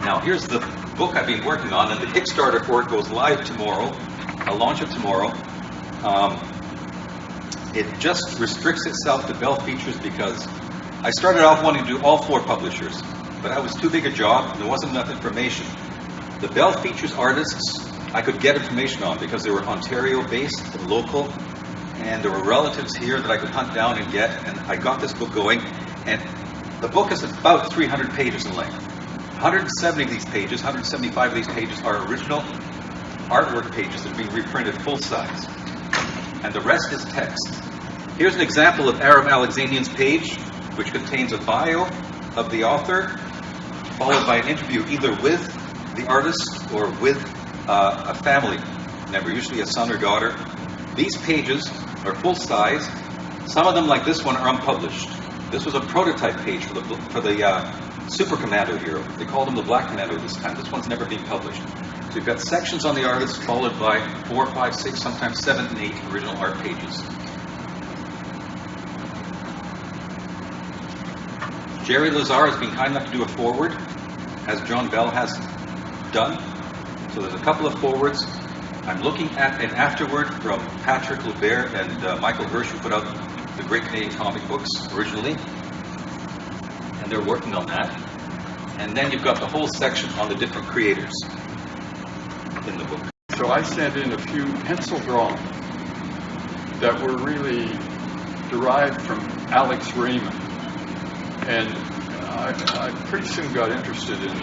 Now here's the book I've been working on, and the Kickstarter for it goes live tomorrow. I'll launch it tomorrow. It just restricts itself to Bell Features because I started off wanting to do all 4 publishers, but that was too big a job and there wasn't enough information. The Bell Features artists I could get information on because they were Ontario-based, local, and there were relatives here that I could hunt down and get, and I got this book going, and the book is about 300 pages in length. 170 of these pages, 175 of these pages are original artwork pages that are being reprinted full size, and the rest is text. Here's an example of Aram Alexanian's page, which contains a bio of the author, followed by an interview either with the artist or with a family member, usually a son or daughter. These pages are full size. Some of them, like this one, are unpublished. This was a prototype page for the Super Commando hero. They called him the Black Commando this time. This one's never been published. So you've got sections on the artist, followed by 4, 5, 6, sometimes 7 and 8 original art pages. Gerald Lazare has been kind enough to do a forward, as John Bell has done. So there's a couple of forwards. I'm looking at an afterword from Patrick Lebert and Michael Hirsch, who put out the Great Canadian Comic Books originally. And they're working on that. And then you've got the whole section on the different creators in the book. So I sent in a few pencil drawings that were really derived from Alex Raymond. And I pretty soon got interested in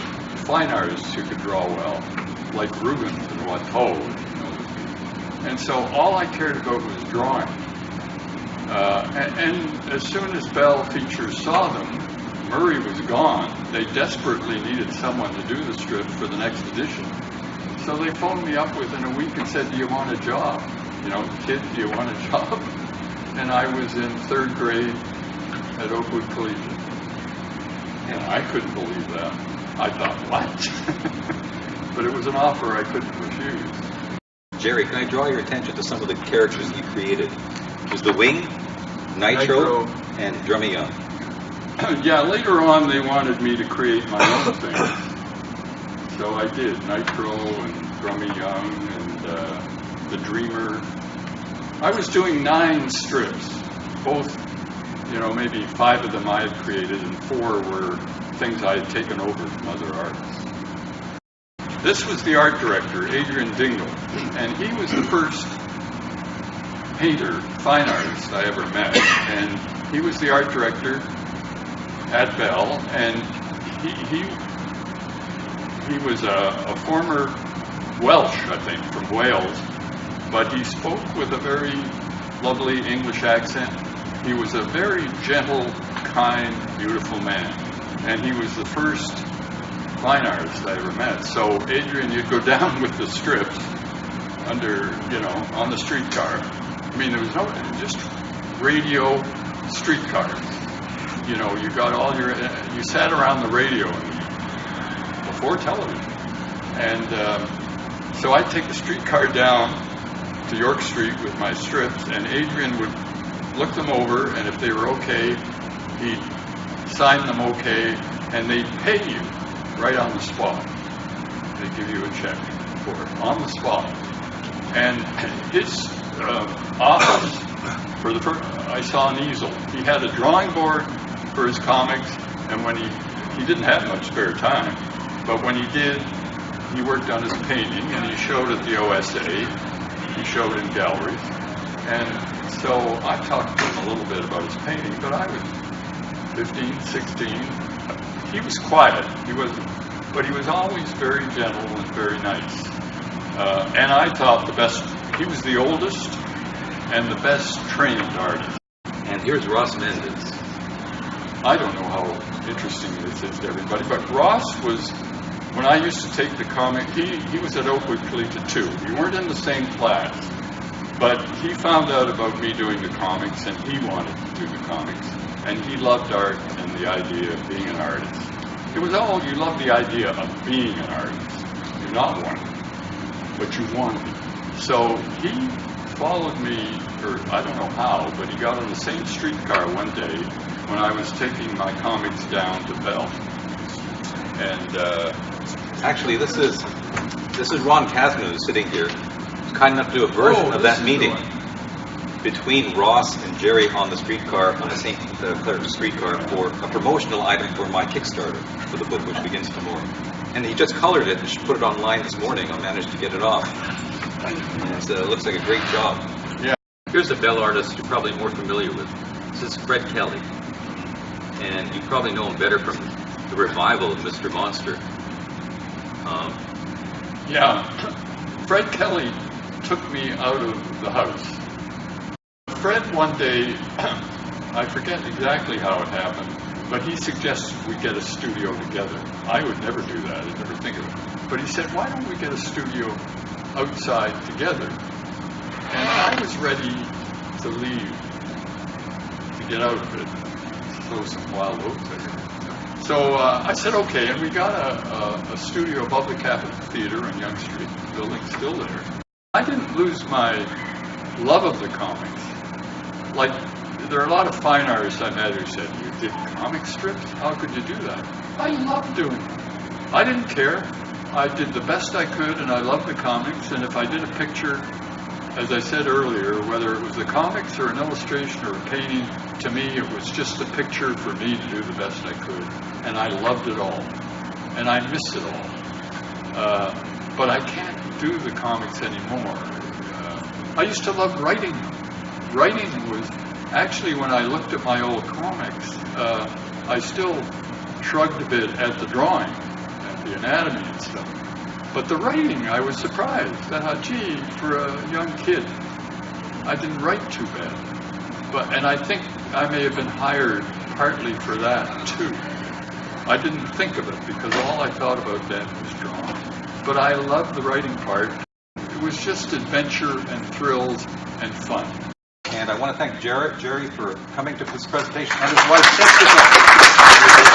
fine artists who could draw well, like Rubens and Watteau. And so all I cared about was drawing. And as soon as Bell Features saw them, Murray was gone. They desperately needed someone to do the strip for the next edition. So they phoned me up within a week and said, "Do you want a job? Kid, do you want a job?" And I was in 3rd grade at Oakwood Collegiate. And I couldn't believe that. I thought, what? But it was an offer I couldn't refuse. Jerry, can I draw your attention to some of the characters you created? There's the Wing, Nitro, and Drummy Young. Yeah, later on they wanted me to create my own things. So I did. Nitro and Drummy Young and The Dreamer. I was doing 9 strips, both, maybe 5 of them I had created and 4 were things I had taken over from other artists. This was the art director, Adrian Dingle, and he was the first painter, fine artist I ever met. And he was the art director at Bell, and he was a former Welsh, I think, from Wales, but he spoke with a very lovely English accent. He was a very gentle, kind, beautiful man, and he was the first fine artist I ever met. So Adrian, you'd go down with the strips under, on the streetcar. I mean, there was no, just radio streetcars. You got all you sat around the radio before television. And so I'd take the streetcar down to York Street with my strips, and Adrian would look them over, and if they were okay, he'd sign them okay, and they'd pay you right on the spot. They'd give you a check for it, on the spot. And his office, for the first, I saw an easel. He had a drawing board for his comics, and when he didn't have much spare time, but when he did, he worked on his painting, and he showed at the OSA, he showed in galleries, and so I talked to him a little bit about his painting, but I was 15, 16. He was quiet, but he was always very gentle and very nice. And I thought he was the oldest and the best trained artist. And here's Ross Mendes. I don't know how interesting this is to everybody, but Ross was, when I used to take the comic, he was at Oakwood Collegiate too. We weren't in the same class, but he found out about me doing the comics, and he wanted to do the comics. And he loved art and the idea of being an artist. It was you love the idea of being an artist. You're not one, but you want to be. So he followed me, or I don't know how, but he got on the same streetcar one day when I was taking my comics down to Bell. And Actually, this is Ron Kasman who's sitting here. He's kind enough to do a version of that meeting between Ross and Jerry on the streetcar, on the St. Clair streetcar, for a promotional item for my Kickstarter for the book, which begins tomorrow. And he just colored it and put it online this morning. I managed to get it off. And it looks like a great job. Yeah. Here's a Bell artist you're probably more familiar with. This is Fred Kelly. And you probably know him better from the revival of Mr. Monster. Yeah, Fred Kelly took me out of the house. Fred one day, I forget exactly how it happened, but he suggested we get a studio together. I would never do that, I'd never think of it. But he said, why don't we get a studio outside together? And I was ready to leave, to get out of it, throw some wild oats at it. So I said, okay, and we got a studio above the Capitol Theater on Yonge Street. The building's still there. I didn't lose my love of the comics. Like, there are a lot of fine artists I met who said, you did comic strips? How could you do that? I loved doing it. I didn't care. I did the best I could, and I loved the comics, and if I did a picture, as I said earlier, whether it was the comics or an illustration or a painting, to me it was just a picture for me to do the best I could. And I loved it all. And I miss it all. But I can't do the comics anymore. I used to love writing. Writing was, actually when I looked at my old comics, I still shrugged a bit at the drawing, at the anatomy and stuff. But the writing, I was surprised that, gee, for a young kid, I didn't write too bad. And I think I may have been hired partly for that, too. I didn't think of it because all I thought about then was drawing. But I loved the writing part. It was just adventure and thrills and fun. And I want to thank Jerry for coming to this presentation and his wife, Jessica.